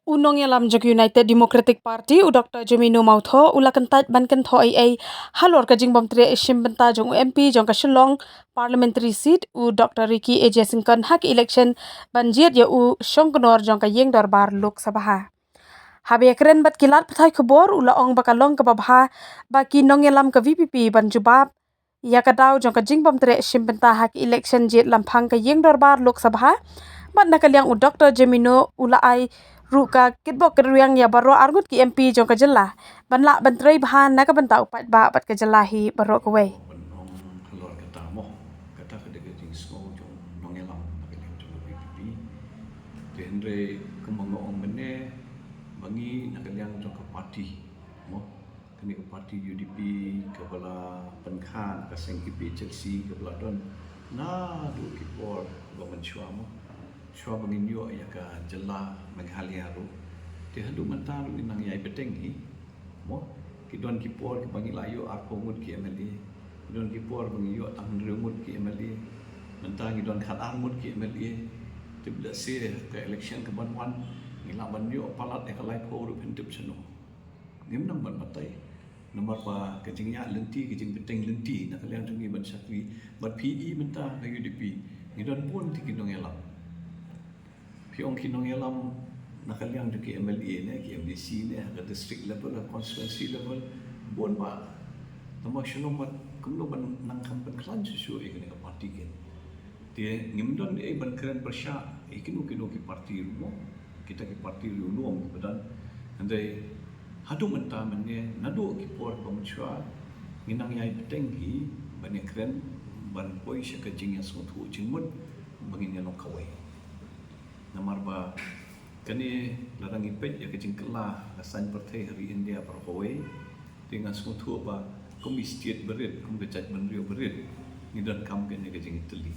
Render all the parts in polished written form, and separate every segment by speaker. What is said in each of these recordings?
Speaker 1: Unong yalam jog United Democratic Party u Dr. Jemino Mautho ula Kyntait ban Kentho ai halor ka jingbom tre ishim benta jong MP jong ka Shillong parliamentary seat u Dr. Ricky A. Jesington hak election ban Jied ya u Shongkonor jong ka yeng darbar Lok Sabha. Habe Kren bat kilat pathai khobor ula ong bakalong ka babha baki nong yalam ka VPP ban Jubab ya ka daw jong ka jingbom tre ishim benta hak election Jied lampang ka yeng darbar Lok Sabha mat nakaliang u Dr. Jemino ula ai ruka kitbok keruang ya baro argut ki MP jong ka jela banla bantrei bahan na ka banta upat ba bat ka jelahi baro ka wei
Speaker 2: Benong keluar kata moh kata kedega jing sko jong nong elam nakaliang jong PPP dendre kemongong bene bangi nakaliang jong ka parti moh kini ka parti UDP ke bala penkhan ka sengkipi Chelsea ke bala don na du kipor gomen shua moh shua bangin yo ya ka jela meghalia ru te hadu mentaru inang yai beteng hi mo kidon kipor ki bangi layo ar pomut ki MLA kidon kipor bangi yo tang remut ki MLA mentang kidon khat armut ki MLA te bila se ke election ke ban ngila ban yo palat e kalai ko ru pentip seno ngim nang ban batai nomor pa ke jingnya lenti ke jing beteng lenti nak kalian tungi ban sakwi ban PE mentang ke UDP ngidon pun ti kidong elam Piong kinong yalam nakaliang jo ki MLA ne ki MDC ne ke district level ke constituency level bon ba tama shino mat kumno ban nang kampan klan susu e ke parti ke tie ngimdon e ban Kren persya e kinu ki parti rumo kita ki parti rumo badan andai hadu menta menne nadu ki por pamchwa nginang yai petenghi ban Kren ban poi shaka jingya sotu jingmut bangin yanong kawai namar ba kani larang ipet ya kecing kelah asan pertai hari India perhoi dengan semua ba komistiet berit kum becak menrio berit ngidan kam kan ya kecing teli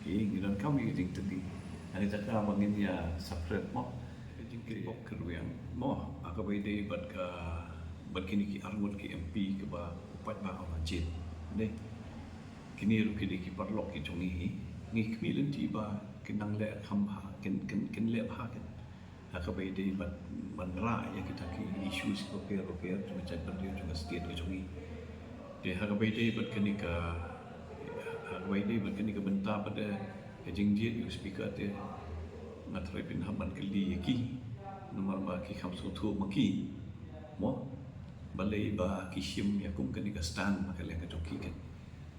Speaker 2: ngidan kam ya kecing teli ani cakap bangin ya separate mo kecing kipok keruang mo akabai dei bat kini ki armut ki MP ke ba upat ba Jied dei kini ru kini ki parlok ki jongi ngi kmilen ti ba kinang le Kham kin le ha kan akabai dei ban ra ya kita ki issues ko ke cuma cak benda juga state ke jongi de akabai dei bat kini ka akabai dei bat kini ka benta pada jing Jied you speaker te ngatrai pin haban keli ki nomor ba ki kham so thu maki mo balei ba kishim ya kum kini ka stand makale ka joki kan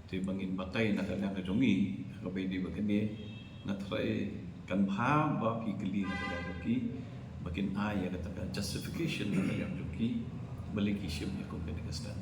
Speaker 2: te bangin batai nakaliang ka jongi akabai dei ba kini ngatrai kan pha ba pi keli nakaliang joki bakin ai ya kata justification nakaliang joki balei kishim ya kum kini ka stand